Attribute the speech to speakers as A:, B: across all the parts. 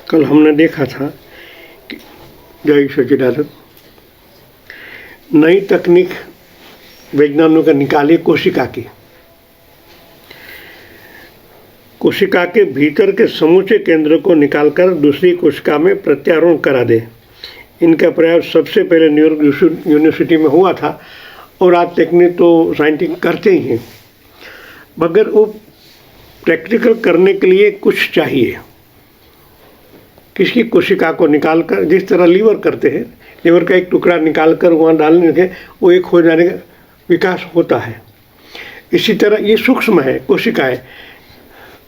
A: कल हमने देखा था कि जय सच्चिदानंद नई तकनीक वैज्ञानिकों ने निकाली कोशिका के भीतर के समूचे केंद्र को निकालकर दूसरी कोशिका में प्रत्यारोपण करा दे। इनका प्रयास सबसे पहले न्यूयॉर्क यूनिवर्सिटी में हुआ था और आज तकनीक तो साइंटिस्ट करते ही हैं, मगर वो प्रैक्टिकल करने के लिए कुछ चाहिए। किसी कोशिका को निकालकर, जिस तरह लीवर करते हैं, लीवर का एक टुकड़ा निकालकर वहाँ डालने के वो एक हो जाने का विकास होता है। इसी तरह ये सूक्ष्म है कोशिकाएं,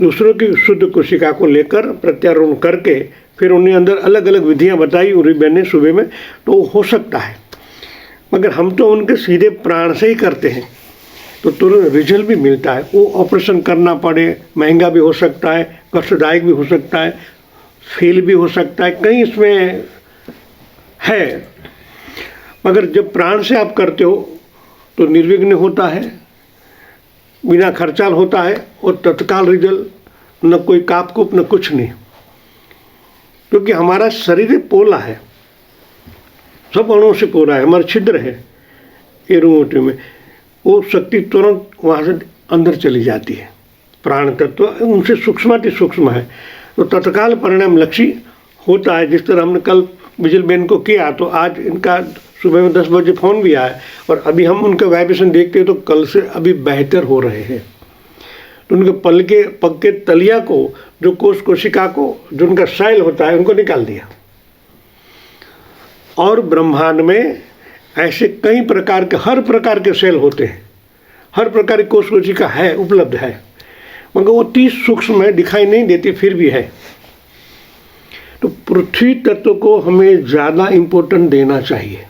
A: दूसरों की शुद्ध कोशिका को लेकर प्रत्यारोपण करके फिर उन्हें अंदर अलग अलग विधियां बताई उरी ने सुबह में, तो हो सकता है। मगर हम तो उनके सीधे प्राण से ही करते हैं तो तुरंत रिजल्ट भी मिलता है। वो ऑपरेशन करना पड़े, महंगा भी हो सकता है, कष्टदायक भी हो सकता है, फेल भी हो सकता है, कहीं इसमें है। मगर जब प्राण से आप करते हो तो निर्विघ्न होता है, बिना खर्चाल होता है और तत्काल रिजल्ट, न कोई काप-कूप न कुछ नहीं। क्योंकि हमारा शरीर पोला है, सब अणुओं से पूरा है, हमारा छिद्र है एरोमोटिव में, वो शक्ति तुरंत वहाँ से अंदर चली जाती है। प्राण तत्व उनसे सूक्ष्माति सूक्ष्म है तो तत्काल परिणाम लक्षी होता है। जिस तरह हमने कल बिजल बेन को किया तो आज इनका सुबह में 10 बजे फ़ोन भी आया और अभी हम उनका वाइब्रेशन देखते हैं तो कल से अभी बेहतर हो रहे हैं। तो उनके पग के तलिया को, जो कोशिका को, जो उनका सेल होता है, उनको निकाल दिया। और ब्रह्मांड में ऐसे कई प्रकार के, हर प्रकार के सेल होते हैं, हर प्रकार की कोशिका है, उपलब्ध है, मगर वो 30 सूक्ष्म है, दिखाई नहीं देती, फिर भी है। तो पृथ्वी तत्व को हमें ज़्यादा इम्पोर्टेंट देना चाहिए।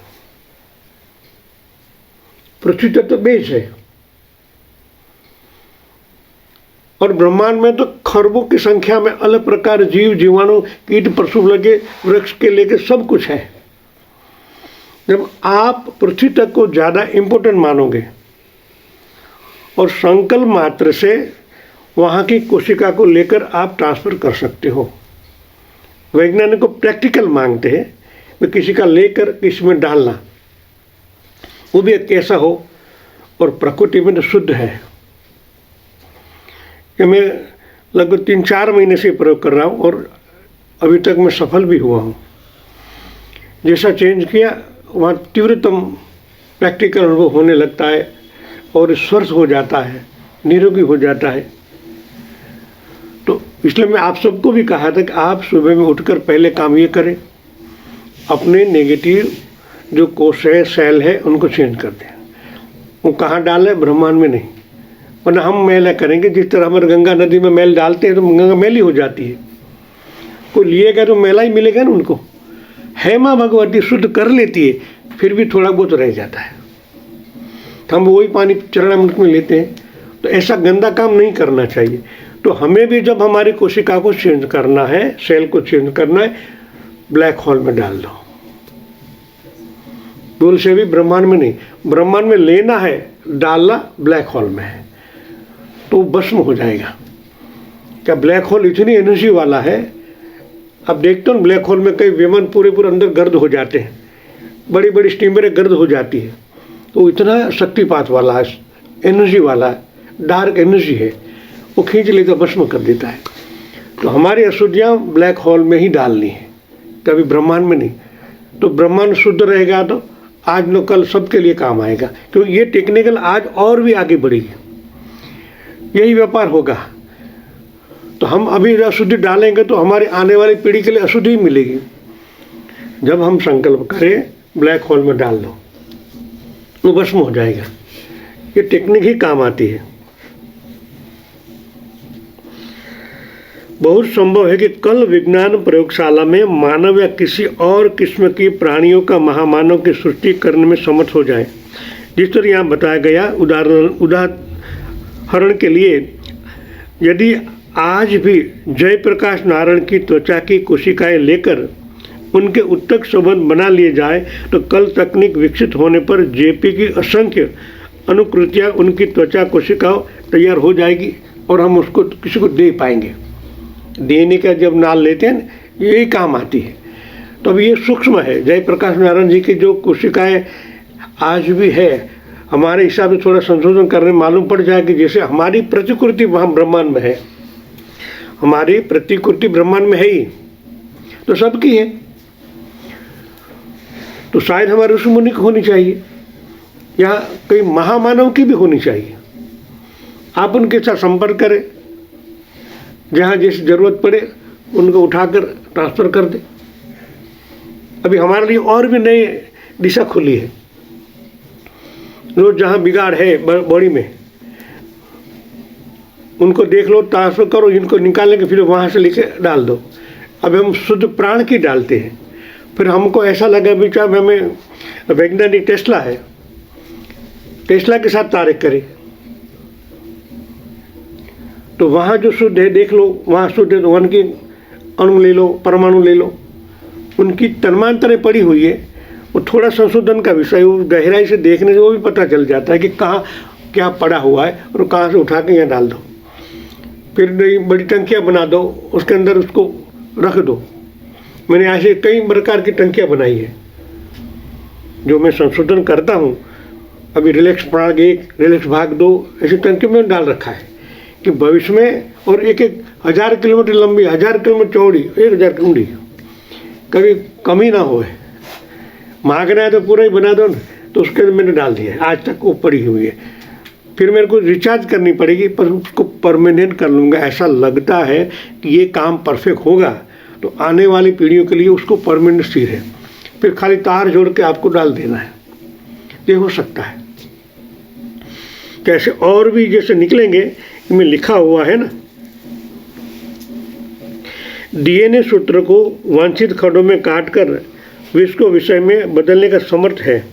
A: पृथ्वी तत्व बेस है और ब्रह्मांड में तो खरबों की संख्या में अलग प्रकार जीव, जीवाणु, कीट, पशु लगे, वृक्ष के लेके सब कुछ है। जब आप पृथ्वी तक को ज़्यादा इम्पोर्टेंट मानोगे और संकल्प मात्र से वहाँ की कोशिका को लेकर आप ट्रांसफ़र कर सकते हो। वैज्ञानिक को प्रैक्टिकल मांगते हैं, वे किसी का लेकर किसी में डालना, वो भी एक कैसा हो और प्रकृति में तो शुद्ध है। कि मैं लगभग 3-4 महीने से प्रयोग कर रहा हूँ और अभी तक मैं सफल भी हुआ हूँ। जैसा चेंज किया वहाँ तीव्रतम प्रैक्टिकल अनुभव होने लगता है और स्वस्थ हो जाता है, निरोगी हो जाता है। तो इसलिए मैं आप सबको भी कहा था कि आप सुबह में उठकर पहले काम ये करें, अपने नेगेटिव जो कोश है, सेल है, उनको चेंज कर दें। वो कहाँ डालें? ब्रह्मांड में नहीं, वरना हम मैला करेंगे। जिस तरह हमारे गंगा नदी में मैल डालते हैं तो गंगा मैली हो जाती है। कोई लिएगा तो मैला ही मिलेगा ना उनको। है माँ भगवती शुद्ध कर लेती है, फिर भी थोड़ा बहुत रह जाता है, तो हम वही पानी चरणामृत में लेते हैं। तो ऐसा गंदा काम नहीं करना चाहिए। तो हमें भी जब हमारी कोशिका को चेंज करना है, सेल को चेंज करना है, ब्लैक होल में डाल दो। बोल से भी ब्रह्मांड में नहीं, ब्रह्मांड में लेना है, डालना ब्लैक होल में है तो भस्म हो जाएगा। क्या ब्लैक होल इतनी एनर्जी वाला है? अब देखते हो ब्लैक होल में कई विमान पूरे अंदर गर्द हो जाते हैं, बड़ी बड़ी स्टीमरें गर्द हो जाती है, तो इतना शक्तिपात वाला है, एनर्जी वाला है, डार्क एनर्जी है, वो खींच लेता, भस्म कर देता है। तो हमारी अशुद्धियाँ ब्लैक होल में ही डालनी है, कभी ब्रह्मांड में नहीं। तो ब्रह्मांड शुद्ध रहेगा तो आज न कल सबके लिए काम आएगा, क्योंकि ये टेक्निकल आज और भी आगे बढ़ेगी, यही व्यापार होगा। तो हम अभी अशुद्धि डालेंगे तो हमारी आने वाली पीढ़ी के लिए अशुद्धि ही मिलेगी। जब हम संकल्प करें ब्लैक होल में डाल दो, वो भस्म हो जाएगा। ये टेक्निक ही काम आती है। बहुत संभव है कि कल विज्ञान प्रयोगशाला में मानव या किसी और किस्म की प्राणियों का महामानव की सृष्टि करने में समर्थ हो जाए। जिस तरह यहाँ बताया गया उदाहरण के लिए, यदि आज भी जयप्रकाश नारायण की त्वचा की कोशिकाएं लेकर उनके उत्तक संबंध बना लिए जाए तो कल तकनीक विकसित होने पर जेपी की असंख्य अनुकृतियाँ उनकी त्वचा कोशिकाओं तैयार हो जाएगी और हम उसको किसी को दे पाएंगे। देने का जब नाम लेते हैं यही काम आती है। तो अब ये सूक्ष्म है। जयप्रकाश नारायण जी की जो कोशिकाएं आज भी है, हमारे हिसाब से थोड़ा संशोधन करने मालूम पड़ जाए कि जैसे हमारी प्रतिकृति वहाँ ब्रह्मांड में है, हमारी प्रतिकृति ब्रह्मांड में है ही, तो सबकी है, तो शायद हमारे ऋषि मुनि की होनी चाहिए या कई महामानव की भी होनी चाहिए। आप उनके साथ संपर्क करें, जहाँ जैसी जरूरत पड़े उनको उठाकर ट्रांसफर कर दें। अभी हमारे लिए और भी नई दिशा खुली है। रोज जहाँ बिगाड़ है बॉडी में, उनको देख लो, ट्रांसफर करो, इनको निकालने के फिर वहाँ से लेके डाल दो। अब हम शुद्ध प्राण की डालते हैं, फिर हमको ऐसा लगा भी चाहे हमें वैज्ञानिक टेस्ला है, टेस्ला के साथ तारीख करें, तो वहाँ जो शुद्ध है देख लो, वहाँ शुद्ध है तो वन की अणु ले लो, परमाणु ले लो, उनकी तन्मांतरें पड़ी हुई है। वो थोड़ा संशोधन का विषय, वो गहराई से देखने से वो भी पता चल जाता है कि कहाँ क्या पड़ा हुआ है और कहाँ से उठा के यहाँ डाल दो। फिर नई बड़ी टंकियाँ बना दो, उसके अंदर उसको रख दो। मैंने ऐसे कई प्रकार की टंकियाँ बनाई है जो मैं संशोधन करता हूँ। अभी रिलैक्स भाग 1, रिलैक्स भाग 2 ऐसी टंकी में डाल रखा है कि भविष्य में, और एक 1000 किलोमीटर लंबी, 1000 किलोमीटर चौड़ी, 1000 किलोमीटर, कभी कमी ना हो। मांगना है तो पूरा ही बना दो, तो उसके अंदर मैंने डाल दिया है, आज तक वो पड़ी हुई है। फिर मेरे को रिचार्ज करनी पड़ेगी, पर उसको परमानेंट कर लूँगा। ऐसा लगता है कि ये काम परफेक्ट होगा, तो आने वाली पीढ़ियों के लिए उसको परमानेंट स्थिर है। फिर खाली तार जोड़ के आपको डाल देना है, ये हो सकता है। कैसे और भी जैसे निकलेंगे, इनमें लिखा हुआ है ना, डीएनए सूत्र को वांछित खंडों में काटकर विष को विषय में बदलने का समर्थ है।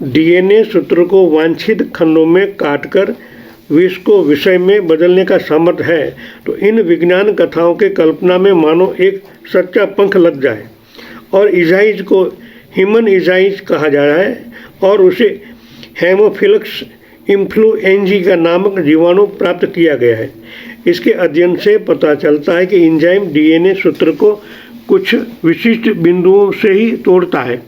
A: डीएनए सूत्र को वांछित खंडों में काटकर विष को विषय में बदलने का समर्थ है। तो इन विज्ञान कथाओं के कल्पना में मानो एक सच्चा पंख लग जाए और इजाइज को ह्यूमन इजाइज कहा जा रहा है और उसे हेमोफिलक्स इन्फ्लुएंजी का नामक जीवाणु प्राप्त किया गया है। इसके अध्ययन से पता चलता है कि एंजाइम डीएनए सूत्र को कुछ विशिष्ट बिंदुओं से ही तोड़ता है।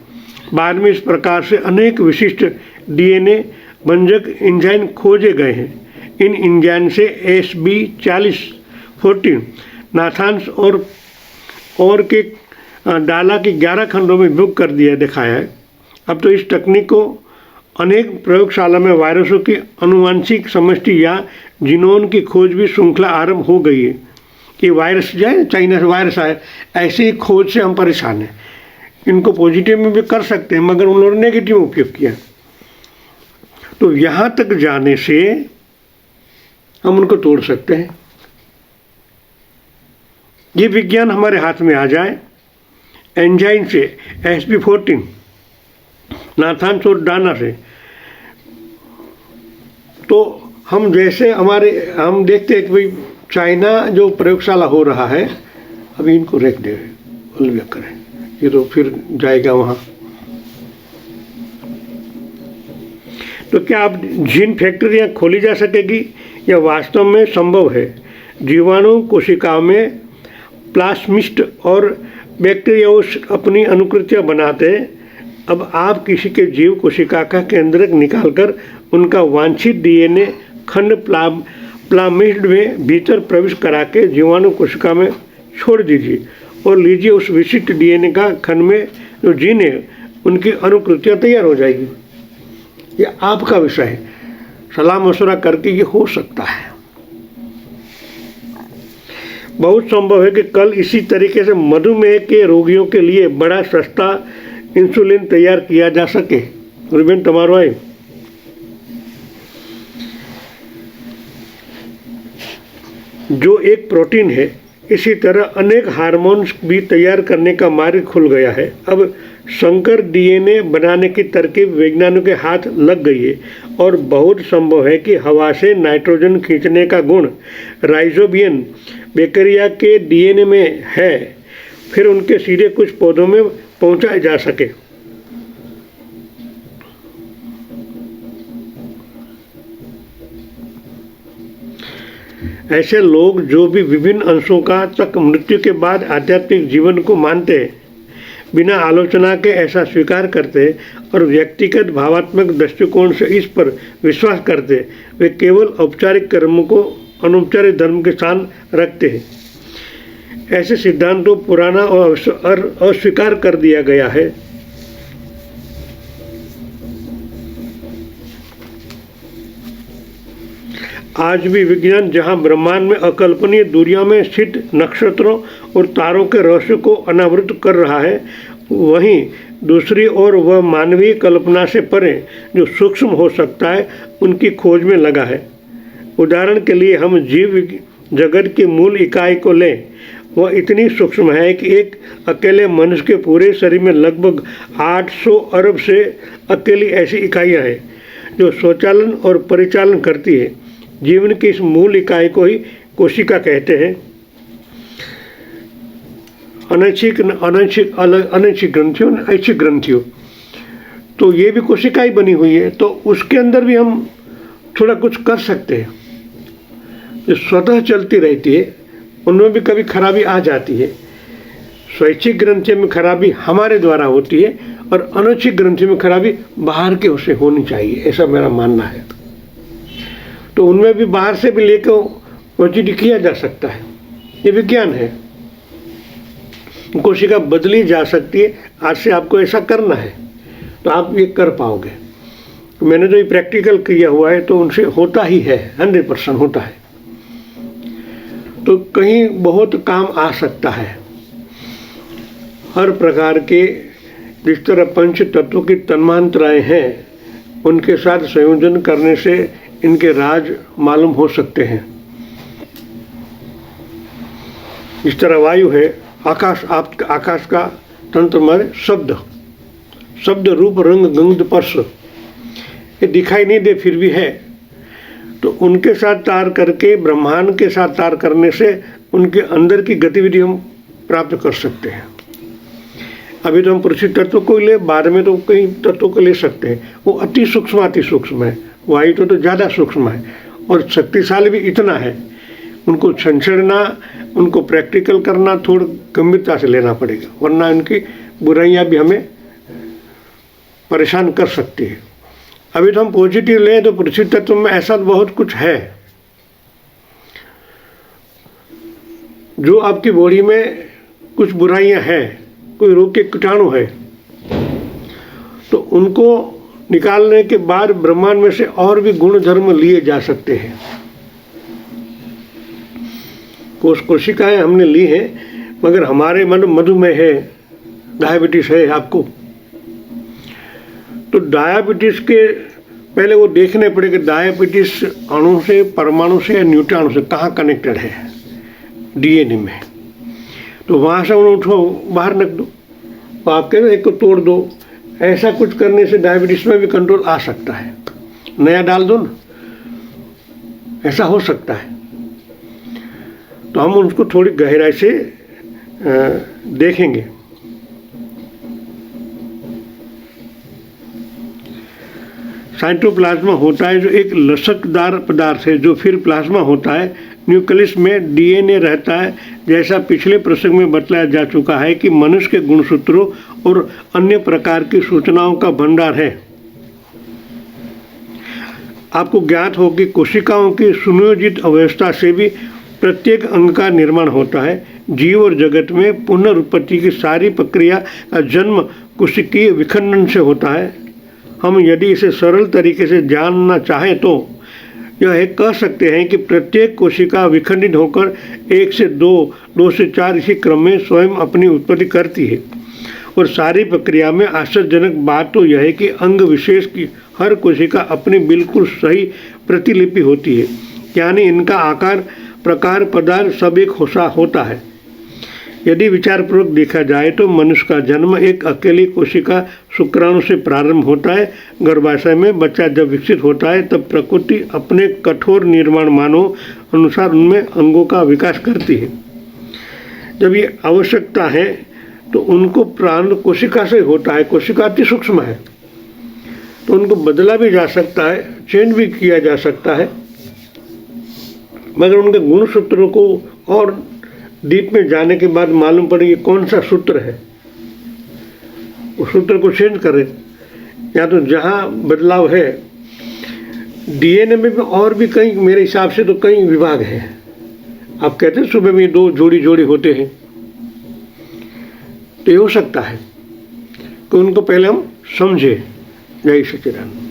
A: बाद में इस प्रकार से अनेक विशिष्ट डीएनए भंजक एंजाइम खोजे गए हैं। इन एंजाइम से SB4014 नाथांस और के डाला की 11 खंडों में विभक्त कर दिया दिखाया है। अब तो इस तकनीक को अनेक प्रयोगशाला में वायरसों की अनुवांशिक समष्टि या जीनोम की खोज भी श्रृंखला आरंभ हो गई है। कि वायरस जाए, चाइना से वायरस आए, ऐसे ही खोज से हम परेशान हैं। इनको पॉजिटिव में भी कर सकते हैं, मगर उन लोगों ने नेगेटिव में उपयोग किया। तो यहाँ तक जाने से हम उनको तोड़ सकते हैं। ये विज्ञान हमारे हाथ में आ जाए, एंजाइम से, SB14 नाथांस और डाना से, तो हम जैसे हम देखते हैं कि भाई चाइना जो प्रयोगशाला हो रहा है, अभी इनको रख दे, अलविदा करें, ये तो फिर जाएगा वहाँ। तो क्या अब जीन फैक्ट्रियाँ खोली जा सकेगी या वास्तव में संभव है? जीवाणु कोशिकाओं में प्लास्मिस्ट और बैक्टीरियोस अपनी अनुकृतियाँ बनाते हैं। अब आप किसी के जीव कोशिका का केंद्रक निकालकर उनका वांछित डीएनए खंड प्लामिड में भीतर प्रवेश करा के जीवाणु कोशिका में छोड़ दीजिए और लीजिए उस विशिष्ट डीएनए का खंड में जो जीन है उनकी अनुकृतियाँ तैयार हो जाएगी। ये आपका विषय है, सलाह मशवरा करके ये हो सकता है। बहुत संभव है कि कल इसी तरीके से मधुमेह के रोगियों के लिए बड़ा सस्ता इंसुलिन तैयार किया जा सके। रुबेन तमारो है, जो एक प्रोटीन है, इसी तरह अनेक हार्मोन्स भी तैयार करने का मार्ग खुल गया है। अब संकर डीएनए बनाने की तरकीब वैज्ञानिकों के हाथ लग गई है और बहुत संभव है कि हवा से नाइट्रोजन खींचने का गुण राइजोबियम बैक्टीरिया के डीएनए में है, फिर उनके सीधे कुछ पौधों में पहुंचाए जा सके। ऐसे लोग जो भी विभिन्न अंशों का तक मृत्यु के बाद आध्यात्मिक जीवन को मानते हैं, बिना आलोचना के ऐसा स्वीकार करते और व्यक्तिगत भावात्मक दृष्टिकोण से इस पर विश्वास करते, वे केवल औपचारिक कर्म को अनौपचारिक धर्म के स्थान रखते हैं। ऐसे सिद्धांतों पुराना और अस्वीकार कर दिया गया है। आज भी विज्ञान जहां ब्रह्मांड में अकल्पनीय दूरियों में स्थित नक्षत्रों और तारों के रहस्य को अनावृत कर रहा है, वहीं दूसरी ओर वह मानवीय कल्पना से परे जो सूक्ष्म हो सकता है उनकी खोज में लगा है। उदाहरण के लिए हम जीव जगत की मूल इकाई को लें। वह इतनी सूक्ष्म है कि एक अकेले मनुष्य के पूरे शरीर में लगभग 800 अरब से अकेली ऐसी इकाइयां हैं जो स्वचालन और परिचालन करती है। जीवन की इस मूल इकाई को ही कोशिका कहते हैं। अनैच्छिक ग्रंथियों, ऐच्छिक ग्रंथियों, तो ये भी कोशिका ही बनी हुई है, तो उसके अंदर भी हम थोड़ा कुछ कर सकते हैं। जो स्वतः चलती रहती है उनमें भी कभी खराबी आ जाती है। स्वैच्छिक ग्रंथियों में खराबी हमारे द्वारा होती है और अनैच्छिक ग्रंथियों में खराबी बाहर के उससे होनी चाहिए, ऐसा मेरा मानना है। तो उनमें भी बाहर से भी लेकर ओटीडी किया जा सकता है, ये विज्ञान है। कोशिका बदली जा सकती है। आज से आपको ऐसा करना है तो आप ये कर पाओगे। मैंने जो ये प्रैक्टिकल किया हुआ है तो उनसे होता ही है, 100% होता है। तो कहीं बहुत काम आ सकता है। हर प्रकार के जिस तरह पंच तत्वों की तन्मांत्राएं हैं, उनके साथ संयोजन करने से इनके राज मालूम हो सकते हैं। इस तरह वायु है, आकाश का तंत्र माने शब्द रूप रंग गंध स्पर्श, ये दिखाई नहीं दे फिर भी है। तो उनके साथ तार करके ब्रह्मांड के साथ तार करने से उनके अंदर की गतिविधि हम प्राप्त कर सकते हैं। अभी तो हम पृथ्वी तत्व को ले, बाद में तो कई तत्वों को ले सकते हैं। वो अति सूक्ष्म है। वायु तो ज़्यादा सूक्ष्म है और शक्तिशाली भी इतना है। उनको छंछड़ना, उनको प्रैक्टिकल करना थोड़ा गंभीरता से लेना पड़ेगा, वरना उनकी बुराइयां भी हमें परेशान कर सकती है। अभी तो हम पॉजिटिव लें तो पृथ्वी तत्व में ऐसा बहुत कुछ है जो आपकी बॉडी में कुछ बुराइयां हैं, कोई रोग के कीटाणु है, तो उनको निकालने के बाद ब्रह्मांड में से और भी गुण धर्म लिए जा सकते हैं। कोशिकाएं हमने ली हैं, मगर हमारे मन मधुमेह है, डायबिटीज है आपको, तो डायबिटीज के पहले वो देखने पड़ेगा डायबिटीज अणु से, परमाणु से या न्यूट्रॉन से कहाँ कनेक्टेड है डीएनए में। तो वहाँ से उन्हें उठो, बाहर रख दो, तो आप कह रहे एक को तोड़ दो। ऐसा कुछ करने से डायबिटीज में भी कंट्रोल आ सकता है। नया डाल दो ना, ऐसा हो सकता है। तो हम उसको थोड़ी गहराई से देखेंगे। साइटोप्लाज्मा होता है जो एक लचकदार पदार्थ है जो फिर प्लाज्मा होता है। न्यूक्लियस में डीएनए रहता है। जैसा पिछले प्रसंग में बतलाया जा चुका है कि मनुष्य के गुणसूत्रों और अन्य प्रकार की सूचनाओं का भंडार है। आपको ज्ञात हो कि कोशिकाओं की सुनियोजित अवस्था से भी प्रत्येक अंग का निर्माण होता है। जीव और जगत में पुनरुत्पत्ति की सारी प्रक्रिया का जन्म कोशिकीय विखंडन से होता है। हम यदि इसे सरल तरीके से जानना चाहें तो यह कह सकते हैं कि प्रत्येक कोशिका विखंडित होकर 1 से 2 से 4 इसी क्रम में स्वयं अपनी उत्पत्ति करती है। और सारी प्रक्रिया में आश्चर्यजनक बात तो यह है कि अंग विशेष की हर कोशिका अपनी बिल्कुल सही प्रतिलिपि होती है, यानी इनका आकार, प्रकार, पदार्थ सब एक होता है। यदि विचारपूर्वक देखा जाए तो मनुष्य का जन्म एक अकेली कोशिका शुक्राणु से प्रारंभ होता है। गर्भाशय में बच्चा जब विकसित होता है तब प्रकृति अपने कठोर निर्माण मानव अनुसार उनमें अंगों का विकास करती है। जब ये आवश्यकता है तो उनको प्राण कोशिका से होता है। कोशिका अति सूक्ष्म है तो उनको बदला भी जा सकता है, चेंज भी किया जा सकता है। मगर उनके गुणसूत्रों को और डीप में जाने के बाद मालूम पड़े कि कौन सा सूत्र है, उस सूत्र को चेंज करें। या तो जहाँ बदलाव है डीएनए में भी, और भी कई, मेरे हिसाब से तो कई विभाग हैं। आप कहते हैं सुबह में 2 जोड़ी होते हैं, तो ये हो सकता है कि उनको पहले हम समझे। जय सच्चिदानंद।